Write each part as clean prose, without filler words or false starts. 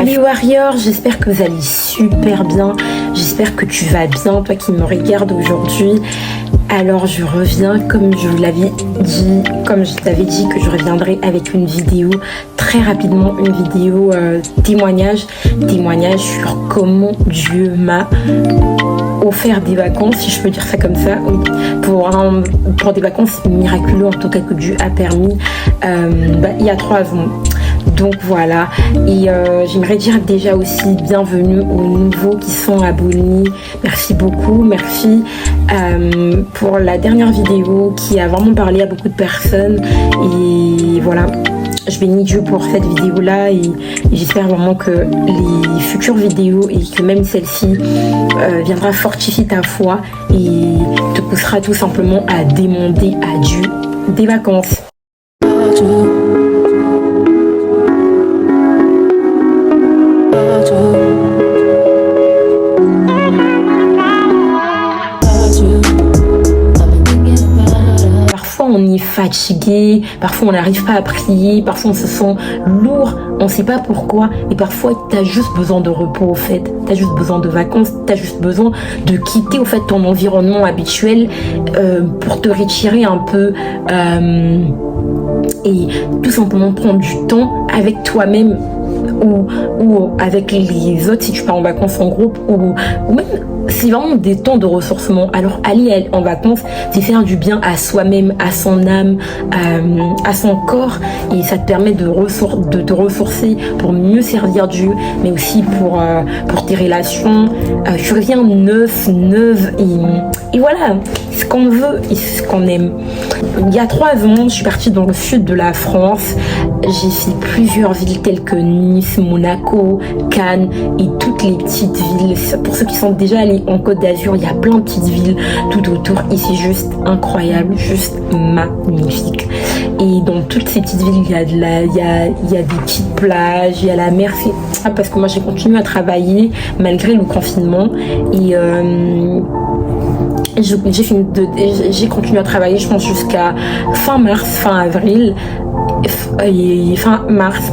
les warriors, j'espère que vous allez super bien, j'espère que tu vas bien, toi qui me regardes aujourd'hui. Alors je reviens comme je vous l'avais dit, comme je t'avais dit que je reviendrai avec une vidéo très rapidement, une vidéo témoignage sur comment Dieu m'a offert des vacances, si je peux dire ça comme ça, pour des vacances miraculeuses en tout cas que Dieu a permis il y a 3 ans. Donc voilà, et j'aimerais dire déjà aussi bienvenue aux nouveaux qui sont abonnés. Merci beaucoup, merci pour la dernière vidéo qui a vraiment parlé à beaucoup de personnes. Et voilà, je bénis Dieu pour cette vidéo là et j'espère vraiment que les futures vidéos et que même celle-ci viendra fortifier ta foi et te poussera tout simplement à demander à Dieu des vacances. On est fatigué, parfois on n'arrive pas à prier, parfois on se sent lourd, on ne sait pas pourquoi, et parfois tu as juste besoin de repos au fait, tu as juste besoin de vacances, tu as juste besoin de quitter au fait ton environnement habituel pour te retirer un peu et tout simplement prendre du temps avec toi-même ou avec les autres si tu pars en vacances en groupe ou même c'est vraiment des temps de ressourcement. Alors aller en vacances, c'est faire du bien à soi-même, à son âme, à son corps, et ça te permet de te ressourcer pour mieux servir Dieu, mais aussi pour tes relations. Tu reviens neuve et voilà, ce qu'on veut et ce qu'on aime. Il y a 3 ans, je suis partie dans le sud de la France. J'ai fait plusieurs villes telles que Nice, Monaco, Cannes et toutes les petites villes. Pour ceux qui sont déjà allés en Côte d'Azur, il y a plein de petites villes tout autour et c'est juste incroyable, juste magnifique. Et dans toutes ces petites villes, il y a des petites plages, il y a la mer. Parce que moi j'ai continué à travailler malgré le confinement et j'ai continué à travailler, je pense, jusqu'à fin mars,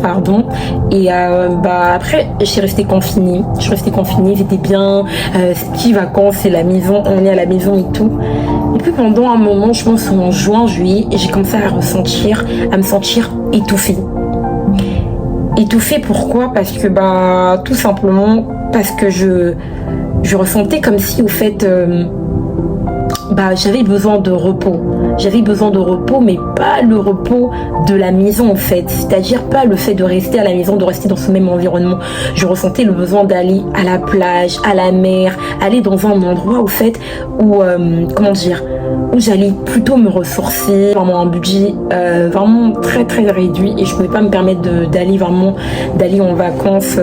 pardon. Et après, je suis restée confinée. C'était bien. Petites vacances, c'est la maison, on est à la maison et tout. Et puis pendant un moment, je pense en juin, juillet, j'ai commencé à me sentir étouffée. Étouffée, pourquoi? Parce que tout simplement parce que je ressentais comme si au fait j'avais besoin de repos. J'avais besoin de repos, mais pas le repos de la maison en fait. C'est-à-dire pas le fait de rester à la maison, de rester dans ce même environnement. Je ressentais le besoin d'aller à la plage, à la mer, aller dans un endroit au fait où, où j'allais plutôt me ressourcer. Vraiment un budget vraiment très très réduit et je pouvais pas me permettre d'aller en vacances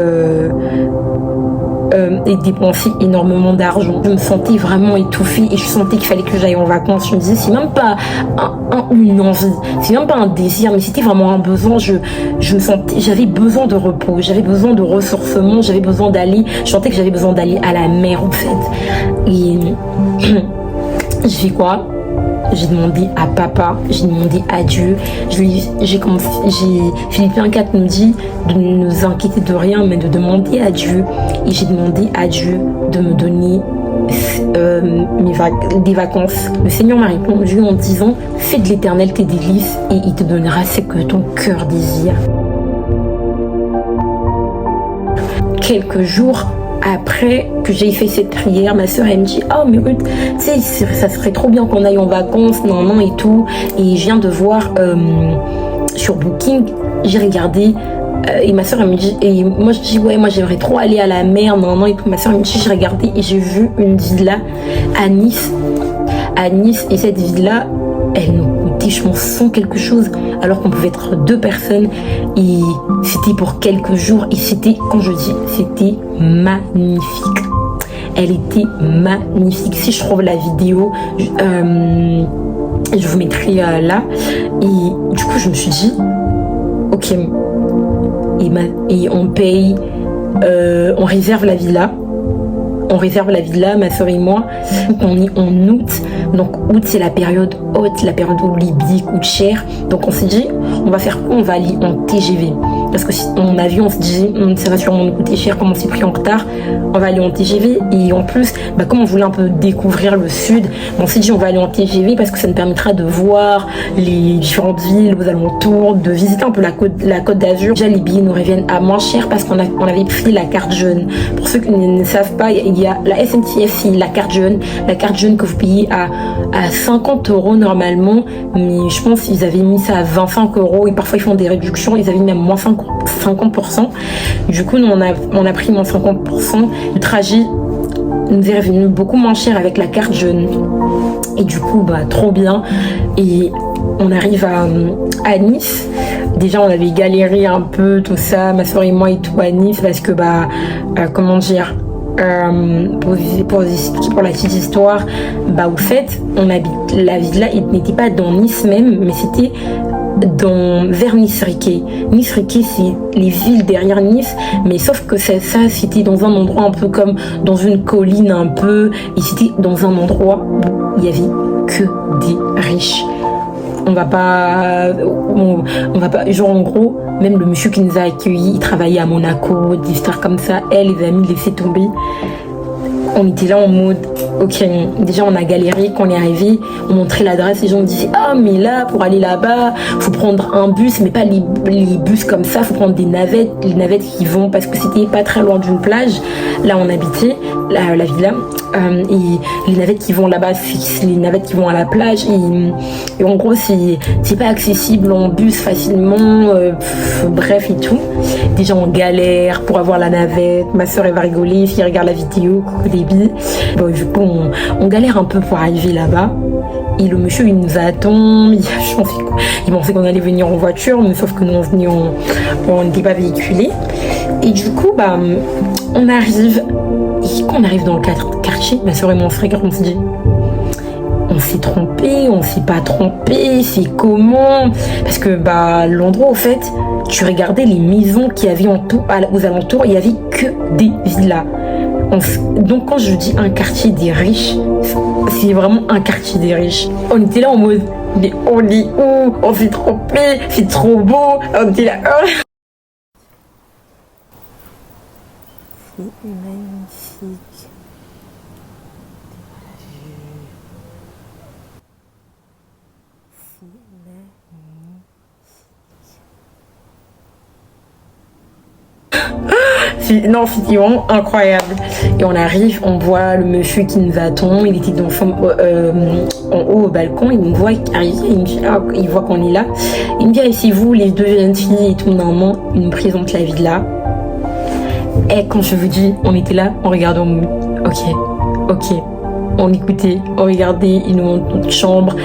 et dépenser énormément d'argent. Je me sentais vraiment étouffée et je sentais qu'il fallait que j'aille en vacances. Je me disais, c'est même pas une envie, c'est même pas un désir, mais c'était vraiment un besoin. J'avais besoin de repos, j'avais besoin de ressourcement, je sentais que j'avais besoin d'aller à la mer en fait. Et j'ai fait quoi? J'ai demandé à papa, j'ai demandé à Dieu. Philippiens 4 nous dit de ne nous inquiéter de rien, mais de demander à Dieu. Et j'ai demandé à Dieu de me donner des vacances. Le Seigneur m'a répondu en disant: fais de l'Éternel tes délices et il te donnera ce que ton cœur désire. Quelques jours après que j'ai fait cette prière, ma soeur elle me dit: oh mais Ruth, tu sais, ça serait trop bien qu'on aille en vacances, non et tout. Et je viens de voir sur Booking, j'ai regardé et ma soeur elle me dit, et moi je dis ouais, moi j'aimerais trop aller à la mer, non et tout. Ma soeur elle me dit, j'ai regardé et j'ai vu une villa à Nice, et cette villa elle nous coûtait je pense 100 quelque chose alors qu'on pouvait être 2 personnes et c'était pour quelques jours et c'était, quand je dis, c'était magnifique. Elle était magnifique. Si je trouve la vidéo, je vous mettrai là. Et du coup je me suis dit ok, et on paye, on réserve la villa. Ma soeur et moi. On est en août. Donc août c'est la période haute, la période où les billets coûtent cher. Donc on s'est dit, on va faire quoi? On va aller en TGV. parce que si on avion, on se dit ça va sûrement nous coûter cher, comme on s'est pris en retard, on va aller en TGV. Et en plus, comme on voulait un peu découvrir le sud, on s'est dit on va aller en TGV parce que ça nous permettra de voir les différentes villes aux alentours, de visiter un peu la côte d'Azur. Déjà les billets nous reviennent à moins cher parce qu'on avait pris la carte jeune. Pour ceux qui ne savent pas, il y a la SNCF, la carte jeune que vous payez à 50 € normalement, mais je pense qu'ils avaient mis ça à 25 € et parfois ils font des réductions, ils avaient mis même moins 50%. Du coup nous on a pris moins 50%. Le trajet nous est revenu beaucoup moins cher avec la carte jeune et du coup trop bien. Et on arrive à Nice. Déjà on avait galéré un peu tout ça, ma soeur et moi et tout à Nice, parce que comment dire, pour la petite histoire, au fait la villa n'était pas dans Nice même, mais c'était vers Nice-Riquet. Nice-Riquet, c'est les villes derrière Nice, mais sauf que ça c'était dans un endroit un peu comme dans une colline un peu, et c'était dans un endroit où il y avait que des riches. On va pas, genre en gros, même le monsieur qui nous a accueillis, il travaillait à Monaco, des histoires comme ça, les amis laissaient tomber. On était là en mode, ok, déjà on a galéré, quand on est arrivé, on montrait l'adresse, les gens disaient, mais là, pour aller là-bas, faut prendre un bus, mais pas les bus comme ça, faut prendre des navettes, les navettes qui vont, parce que c'était pas très loin d'une plage, là on habitait, la villa, et les navettes qui vont là-bas, c'est les navettes qui vont à la plage, et en gros, c'est pas accessible en bus facilement, bref et tout. Déjà on galère pour avoir la navette, ma soeur elle va rigoler si elle regarde la vidéo, coucou des billes. Du coup on galère un peu pour arriver là-bas, et le monsieur il nous attend, il pensait qu'on allait venir en voiture, mais sauf que nous on n'était pas véhiculés. Et du coup on arrive, et quand on arrive dans le quartier, ma soeur et mon frère on se dit on s'est trompé, on s'est pas trompé, c'est comment? Parce que l'endroit au fait, tu regardais les maisons qu'il y avait aux alentours, il y avait que des villas. Donc quand je dis un quartier des riches, c'est vraiment un quartier des riches. On était là en mode, mais on est où? On s'est trompé, c'est trop beau. On était là. C'est magnifique. Non, c'était vraiment incroyable. Et on arrive, on voit le monsieur qui nous attend, il était en haut au balcon, il nous voit arriver, il voit qu'on est là, il me dit c'est vous les deux jeunes filles et tout, normalement il nous présente la villa. Et quand je vous dis, on était là, on regardait, ok, on écoutait, on regardait, il nous montre notre chambre,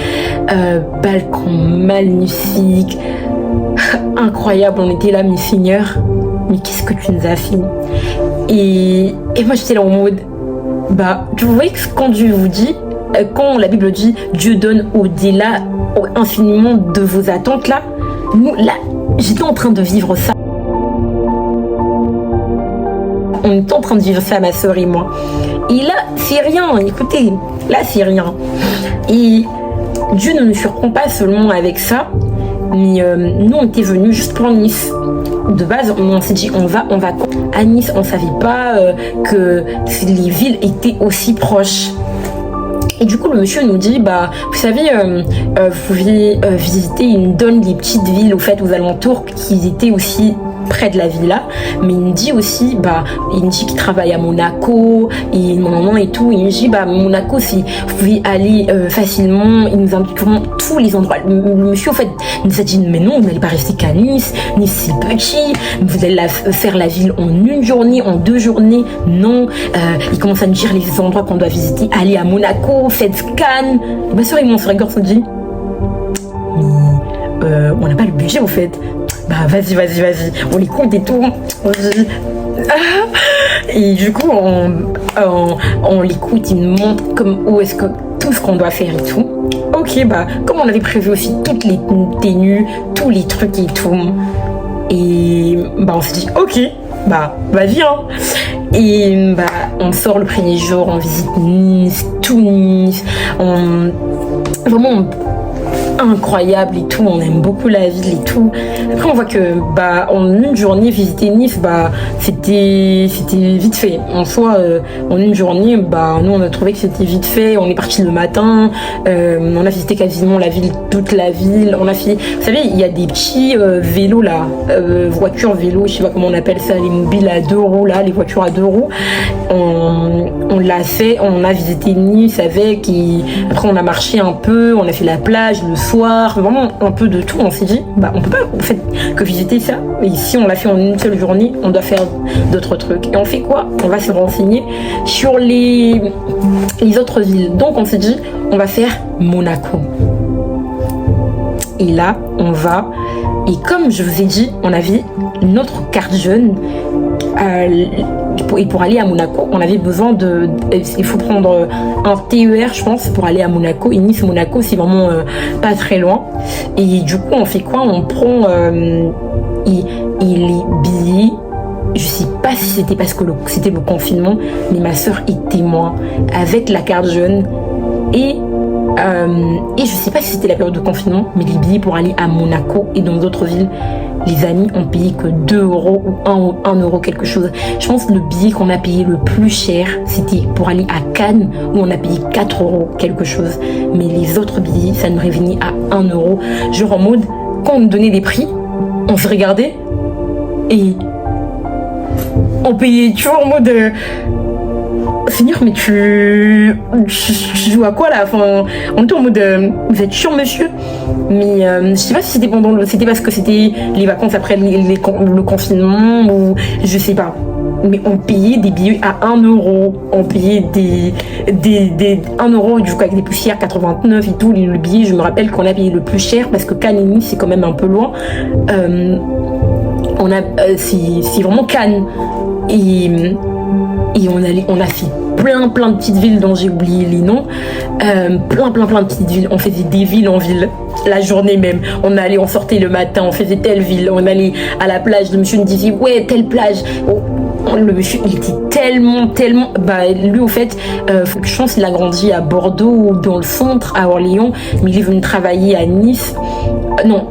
balcon magnifique, incroyable, on était là, mes seigneurs, mais qu'est-ce que tu nous as fait? Et moi j'étais là en mode, tu voyez que quand Dieu vous dit, quand la Bible dit Dieu donne au-delà infiniment de vos attentes, là, j'étais en train de vivre ça. On était en train de vivre ça, ma soeur et moi. Et là, c'est rien, écoutez, là c'est rien. Et Dieu ne nous surprend pas seulement avec ça, mais nous on était venus juste pour Nice. De base, on s'est dit on va à Nice. On savait pas que les villes étaient aussi proches. Et du coup, le monsieur nous dit, vous savez, vous pouvez visiter, il nous donne des petites villes au fait aux alentours qui étaient aussi près de la villa, mais il me dit aussi, il me dit qu'il travaille à Monaco et maman et tout, il me dit Monaco, si vous pouvez aller facilement, il nous indique tous les endroits. Le monsieur au fait nous a dit mais non, vous n'allez pas rester qu'à Nice, Nice c'est petit, vous allez faire la ville en une journée, en 2 journées, non. Il commence à nous dire les endroits qu'on doit visiter, aller à Monaco, faites Cannes. Et ma soeur et mon frère se dit mais on n'a pas le budget au fait. Vas-y, on les compte et tout. Et du coup, on l'écoute, il nous montre où est-ce que tout ce qu'on doit faire et tout. Ok, comme on avait prévu aussi toutes les tenues, tous les trucs et tout. Et on s'est dit, ok, vas-y, hein. Et on sort le premier jour, on visite Nice, tout Nice. Vraiment, incroyable et tout, on aime beaucoup la ville et tout. Après on voit que en une journée visiter Nice, c'était vite fait. En soi, en une journée, nous on a trouvé que c'était vite fait. On est parti le matin, on a visité quasiment la ville, toute la ville. On a fait, vous savez, il y a des petits vélos là, voitures vélos, je sais pas comment on appelle ça, les mobiles à 2 roues là, les voitures à 2 roues. On l'a fait, on a visité Nice avec, et après on a marché un peu, on a fait la plage le soir, vraiment un peu de tout. On s'est dit, on peut pas en fait que visiter ça. Et si on l'a fait en une seule journée, on doit faire d'autres trucs. Et on fait quoi? On va se renseigner sur les autres villes. Donc on s'est dit, on va faire Monaco. Et là, on va. Et comme je vous ai dit, on avait notre carte jeune. Et pour aller à Monaco, on avait besoin il faut prendre un TER, je pense, pour aller à Monaco. Et Nice-Monaco, c'est vraiment pas très loin. Et du coup, on fait quoi? On prend et les billets. Je sais pas si c'était parce que c'était le confinement, mais ma soeur est témoin avec la carte jeune. Et je sais pas si c'était la période de confinement, mais les billets pour aller à Monaco et dans d'autres villes, les amis, ont payé que 2 euros ou 1 euro quelque chose. Je pense que le billet qu'on a payé le plus cher, c'était pour aller à Cannes, où on a payé 4 euros quelque chose. Mais les autres billets, ça nous revenait à 1 euro. Genre en mode, quand on nous donnait des prix, on se regardait et on payait toujours en mode... Seigneur, mais tu joues à quoi là? Enfin, on était en mode, vous êtes sûr, monsieur? Mais je sais pas si c'était c'était parce que c'était les vacances après le confinement ou je sais pas. Mais on payait des billets à 1 euro. On payait des 1 euro du coup avec des poussières 89 et tout. Le billet, je me rappelle qu'on a payé le plus cher parce que Cannes et Nice, c'est quand même un peu loin. C'est vraiment Cannes. Et on a fait plein de petites villes dont j'ai oublié les noms. Plein de petites villes. On faisait des villes en ville. La journée même. On sortait le matin, on faisait telle ville. On allait à la plage. Le monsieur nous disait, ouais, telle plage. Le monsieur, il était tellement... lui, au fait, je pense qu'il a grandi à Bordeaux ou dans le centre, à Orléans. Mais il est venu travailler à Nice.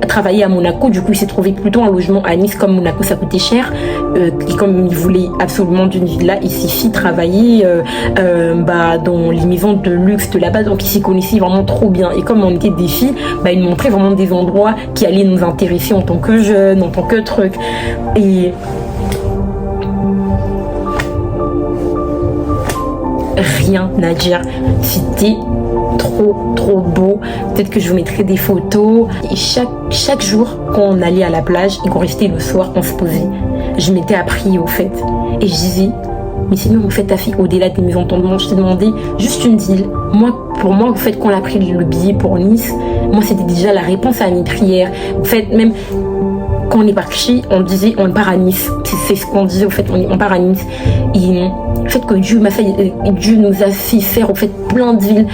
Travailler à Monaco. Du coup, il s'est trouvé plutôt un logement à Nice. Comme Monaco, ça coûtait cher. Et comme il voulait absolument d'une ville là, il s'est fait travailler dans les maisons de luxe de là-bas. Donc, il s'y connaissait vraiment trop bien. Et comme on était des filles, il montrait vraiment des endroits qui allaient nous intéresser en tant que jeunes, en tant que truc. Et... rien à dire. C'était trop beau. Peut-être que je vous mettrai des photos. Et chaque jour, quand on allait à la plage et qu'on restait le soir, on se posait. Je m'étais appris au fait. Et je disais, mais sinon, en fait, ta fille, au-delà de mes entendements, je t'ai demandé juste une ville. Pour moi, au fait, quand on a pris le billet pour Nice, moi, c'était déjà la réponse à mes prières. En fait, même quand on est parti, on disait, on part à Nice. C'est ce qu'on disait, au fait, on part à Nice. Et le fait que Dieu nous a fait faire, au fait, plein de villes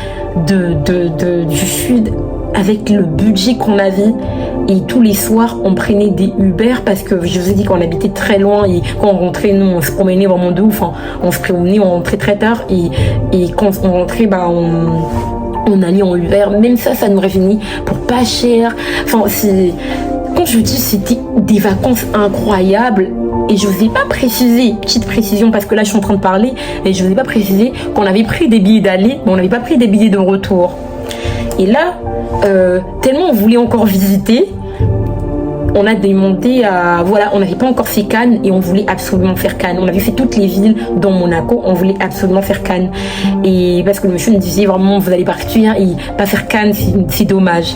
du sud avec le budget qu'on avait. Et tous les soirs, on prenait des Uber parce que je vous ai dit qu'on habitait très loin et quand on rentrait, nous, on se promenait vraiment de ouf. On se promenait, on rentrait très tard et quand on rentrait, on allait en Uber. Même ça nous revenait pour pas cher. Enfin, quand je vous dis, c'était des vacances incroyables. Et je vous ai pas précisé, petite précision parce que là je suis en train de parler, et je vous ai pas précisé qu'on avait pris des billets d'aller, mais on n'avait pas pris des billets de retour. Et là, tellement on voulait encore visiter, on a demandé on n'avait pas encore fait Cannes et on voulait absolument faire Cannes. On avait fait toutes les villes dans Monaco, on voulait absolument faire Cannes. Et parce que le monsieur nous disait vraiment, vous allez partir et pas faire Cannes, c'est dommage.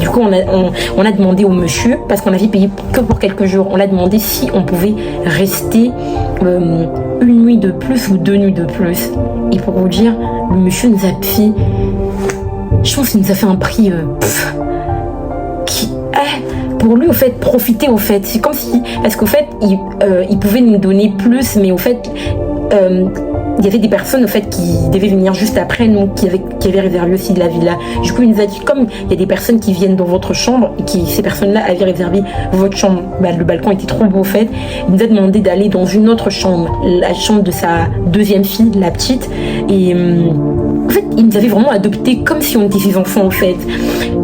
Du coup, on a demandé au monsieur, parce qu'on avait payé que pour quelques jours, on a demandé si on pouvait rester une nuit de plus ou 2 nuits de plus. Et pour vous dire, le monsieur nous a fait, je pense qu'il nous a fait un prix pour lui, au fait, profiter, au fait. C'est comme si, parce qu'au fait, il pouvait nous donner plus, mais au fait, il y avait des personnes, au fait, qui devaient venir juste après nous, qui avaient réservé aussi de la villa. Du coup, il nous a dit, comme il y a des personnes qui viennent dans votre chambre, et ces personnes-là avaient réservé votre chambre, le balcon était trop beau, au fait, il nous a demandé d'aller dans une autre chambre, la chambre de sa deuxième fille, la petite, et en fait, il nous avait vraiment adoptés comme si on était ses enfants, en fait.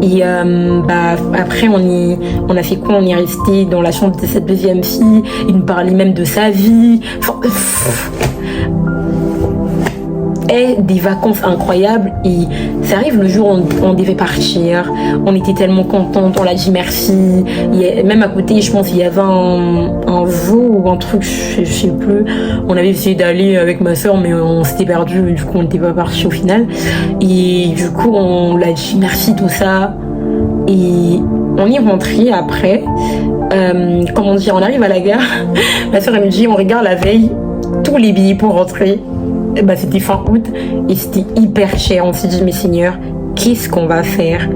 Et après, on a fait quoi? On est resté dans la chambre de cette deuxième fille. Il nous parlait même de sa vie. Enfin, des vacances incroyables. Et ça arrive le jour où on devait partir, on était tellement contente, on l'a dit merci. Et même à côté, je pense qu'il y avait un zoo ou un truc, je sais plus. On avait essayé d'aller avec ma soeur, mais on s'était perdu, du coup on n'était pas parti au final. Et du coup on l'a dit merci, tout ça. Et on est rentré après. Comment dire, on arrive à la gare. Ma soeur elle me dit on regarde la veille tous les billets pour rentrer. C'était fin août et c'était hyper cher. On s'est dit mais Seigneur, qu'est-ce qu'on va faire?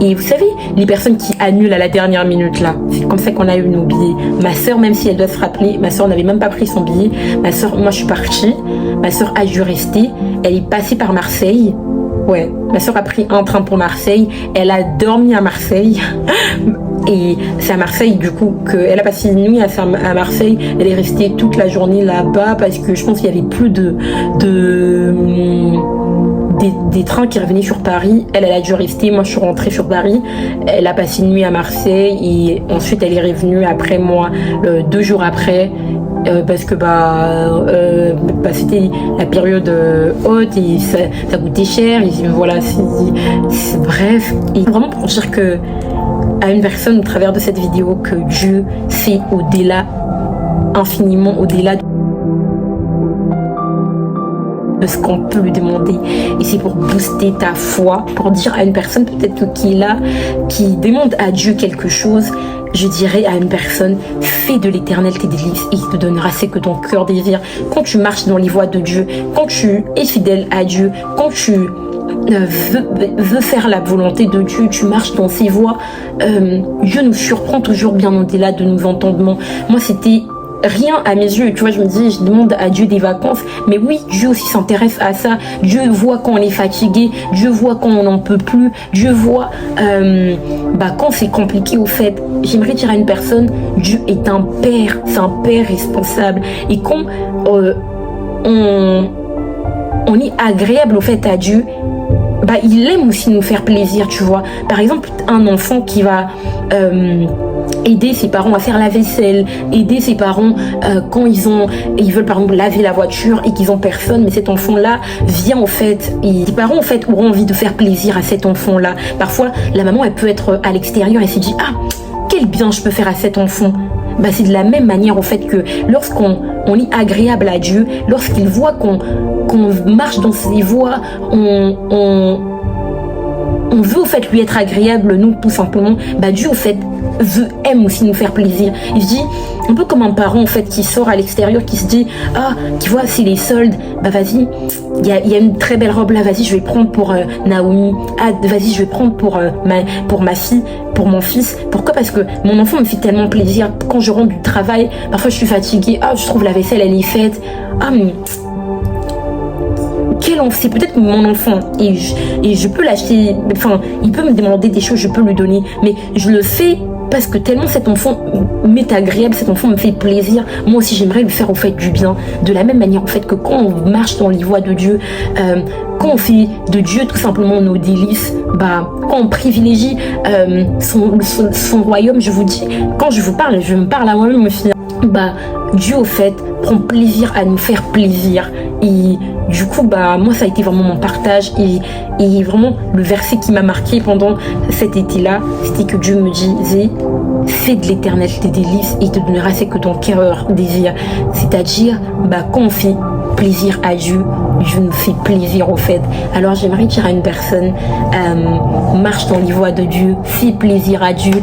Et vous savez, les personnes qui annulent à la dernière minute là, c'est comme ça qu'on a eu nos billets. Ma soeur, même si elle doit se rappeler, ma soeur n'avait même pas pris son billet. Ma soeur, moi je suis partie, ma soeur a dû rester. Elle est passée par Marseille. Ouais, ma soeur a pris un train pour Marseille. Elle a dormi à Marseille. Et c'est à Marseille du coup qu'elle a passé une nuit à Marseille. Elle est restée toute la journée là-bas parce que je pense qu'il y avait plus des trains qui revenaient sur Paris. Elle a dû rester. Moi je suis rentrée sur Paris. Elle a passé une nuit à Marseille et ensuite elle est revenue après moi 2 jours après. Parce que c'était la période haute et ça coûtait cher. Et voilà, c'est bref. Et vraiment pour dire que à une personne au travers de cette vidéo que Dieu fait au-delà, infiniment au-delà de ce qu'on peut lui demander. Et c'est pour booster ta foi, pour dire à une personne peut-être qui est là, qui demande à Dieu quelque chose. Je dirais à une personne, fais de l'Éternel tes délices et il te donnera ce que ton cœur désire. Quand tu marches dans les voies de Dieu, quand tu es fidèle à Dieu, quand tu veux faire la volonté de Dieu, tu marches dans ses voies, Dieu nous surprend toujours bien au-delà de nos entendements. Moi, c'était rien à mes yeux, tu vois, je me dis, je demande à Dieu des vacances, mais oui, Dieu aussi s'intéresse à ça. Dieu voit quand on est fatigué, Dieu voit quand on n'en peut plus, Dieu voit quand c'est compliqué. Au fait, j'aimerais dire à une personne, Dieu est un père, c'est un père responsable, et quand on est agréable au fait à Dieu, il aime aussi nous faire plaisir, tu vois. Par exemple, un enfant qui va aider ses parents à faire la vaisselle, aider ses parents quand ils veulent par exemple laver la voiture et qu'ils ont personne, mais cet enfant-là vient au fait, et les parents en fait auront envie de faire plaisir à cet enfant-là. Parfois, la maman elle peut être à l'extérieur et se dit quel bien je peux faire à cet enfant. C'est de la même manière au fait que lorsqu'on est agréable à Dieu, lorsqu'il voit qu'on marche dans ses voies, on veut au fait lui être agréable, nous tout simplement, Dieu au fait aime aussi nous faire plaisir. Il se dit, un peu comme un parent en fait qui sort à l'extérieur, qui se dit tu vois, c'est les soldes, vas-y, il y a une très belle robe là, vas-y, je vais prendre pour Naomi, vas-y, je vais prendre pour ma fille, pour mon fils. Pourquoi? Parce que mon enfant me fait tellement plaisir. Quand je rentre du travail, parfois je suis fatiguée, je trouve la vaisselle elle est faite, c'est peut-être mon enfant et je peux l'acheter, il peut me demander des choses, je peux lui donner, mais je le fais parce que tellement cet enfant m'est agréable, cet enfant me fait plaisir. Moi aussi j'aimerais lui faire au fait du bien, de la même manière en fait que quand on marche dans les voies de Dieu, quand on fait de Dieu tout simplement nos délices, quand on privilégie son royaume, je vous dis, quand je vous parle, je me parle à moi-même aussi, Dieu au fait prend plaisir à nous faire plaisir. Et du coup moi ça a été vraiment mon partage et vraiment le verset qui m'a marqué pendant cet été-là, c'était que Dieu me disait, fais de l'Éternel tes délices et il te donnera ce que ton cœur désire. C'est-à-dire quand on fait plaisir à Dieu, Dieu nous fait plaisir au fait. Alors j'aimerais dire à une personne, marche dans les voies de Dieu, fais plaisir à Dieu,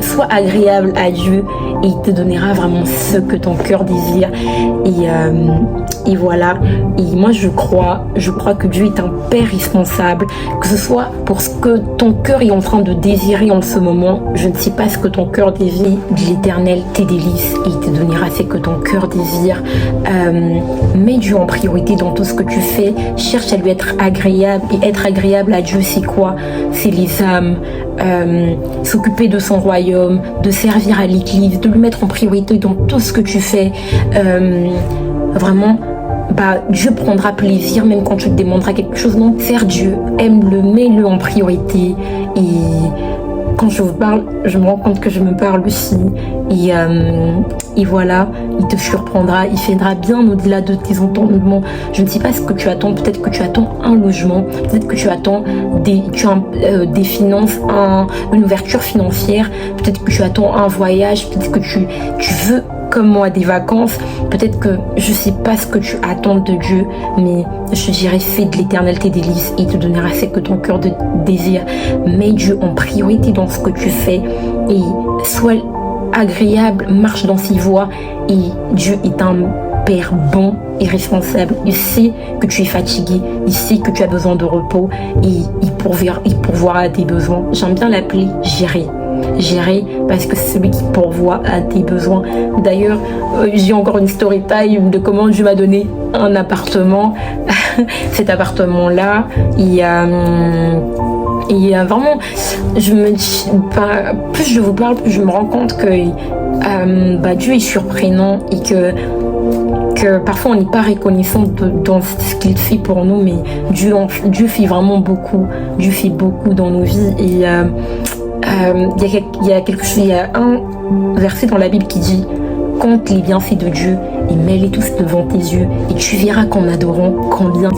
sois agréable à Dieu et il te donnera vraiment ce que ton cœur désire. Et voilà. Et moi je crois que Dieu est un père responsable, que ce soit pour ce que ton cœur est en train de désirer en ce moment. Je ne sais pas ce que ton cœur désire, de l'Éternel tes délices et il te donnera ce que ton cœur désire. Mets Dieu en priorité dans tout ce que tu fais, cherche à lui être agréable, et être agréable à Dieu c'est quoi? C'est les âmes, s'occuper de son royaume, de servir à l'église, de lui mettre en priorité dans tout ce que tu fais, vraiment bah, Dieu prendra plaisir même quand tu te demanderas quelque chose. Donc, faire Dieu, aime-le, mets-le en priorité. Et quand je vous parle, je me rends compte que je me parle aussi. Et voilà, il te surprendra, il fera bien au-delà de tes entendements. Je ne sais pas ce que tu attends. Peut-être que tu attends un logement, peut-être que tu attends des finances, une ouverture financière, peut-être que tu attends un voyage, peut-être que tu veux comme moi des vacances, peut-être que je sais pas ce que tu attends de Dieu, mais je dirais fais de l'éternel tes délices et il te donnera ce que ton cœur désire. Mets Dieu en priorité dans ce que tu fais et sois agréable, marche dans ses voies et Dieu est un Père bon et responsable. Il sait que tu es fatigué, il sait que tu as besoin de repos et il pourvoira à tes besoins. J'aime bien l'appeler gérer parce que c'est celui qui pourvoit à tes besoins. D'ailleurs, j'ai encore une story time de comment Dieu m'a donné un appartement. Cet appartement-là, il y a vraiment, je me dis, plus je vous parle, plus je me rends compte que Dieu est surprenant et que parfois on n'est pas reconnaissant dans ce qu'il fait pour nous, mais Dieu fait vraiment beaucoup. Dieu fait beaucoup dans nos vies et il y a un verset dans la Bible qui dit: compte les bienfaits de Dieu et mets-les tous devant tes yeux et tu verras qu'en adorant, combien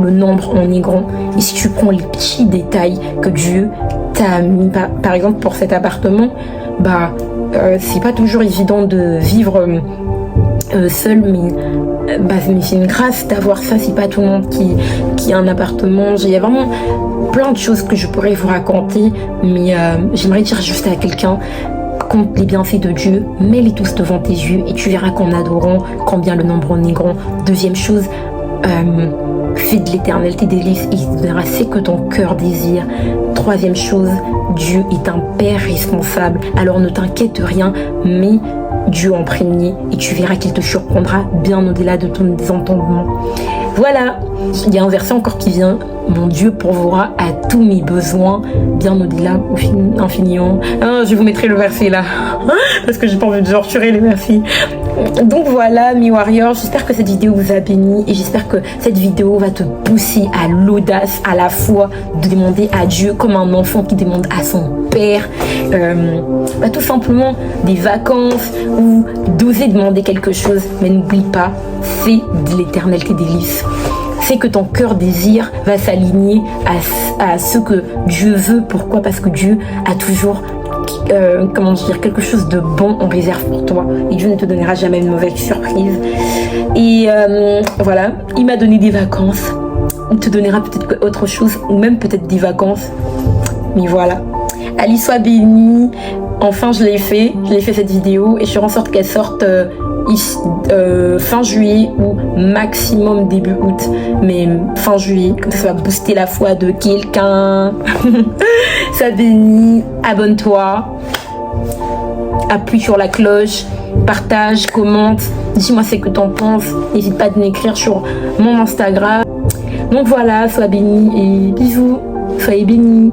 le nombre en est grand. Et si tu prends les petits détails que Dieu t'a mis, par exemple pour cet appartement, c'est pas toujours évident de vivre seul, mais c'est une grâce d'avoir ça. C'est pas tout le monde qui a un appartement. Il y a vraiment plein de choses que je pourrais vous raconter, mais j'aimerais dire juste à quelqu'un: compte les bienfaits de Dieu, mets-les tous devant tes yeux et tu verras qu'en adorant, combien le nombre en est grand. Deuxième chose, fais de l'éternel tes délices et il te donnera ce que ton cœur désire. Troisième chose, Dieu est un Père responsable, alors ne t'inquiète rien, mais Dieu en premier et tu verras qu'il te surprendra bien au-delà de ton entendement. Voilà, il y a un verset encore qui vient: mon Dieu pourvoira à tous mes besoins bien au-delà, infiniment. Je vous mettrai le verset là parce que j'ai pas envie de torturer les versets. Donc voilà mes warriors, j'espère que cette vidéo vous a béni et j'espère que cette vidéo va te pousser à l'audace, à la foi de demander à Dieu comme un enfant qui demande à son père tout simplement des vacances ou d'oser demander quelque chose. Mais n'oublie pas, c'est de l'éternel tes délices. C'est que ton cœur désire va s'aligner à ce que Dieu veut. Pourquoi? Parce que Dieu a toujours quelque chose de bon en réserve pour toi et Dieu ne te donnera jamais une mauvaise surprise. Et voilà, il m'a donné des vacances, il te donnera peut-être autre chose ou même peut-être des vacances, mais voilà. Ali, sois bénie. Enfin je l'ai fait cette vidéo et je ferai en sorte qu'elle sorte fin juillet ou maximum début août, mais fin juillet, comme ça va booster la foi de quelqu'un. Ça bénit, abonne-toi, appuie sur la cloche, partage, commente, dis-moi ce que t'en penses, n'hésite pas à m'écrire sur mon Instagram. Donc voilà, sois béni et bisous, soyez bénis.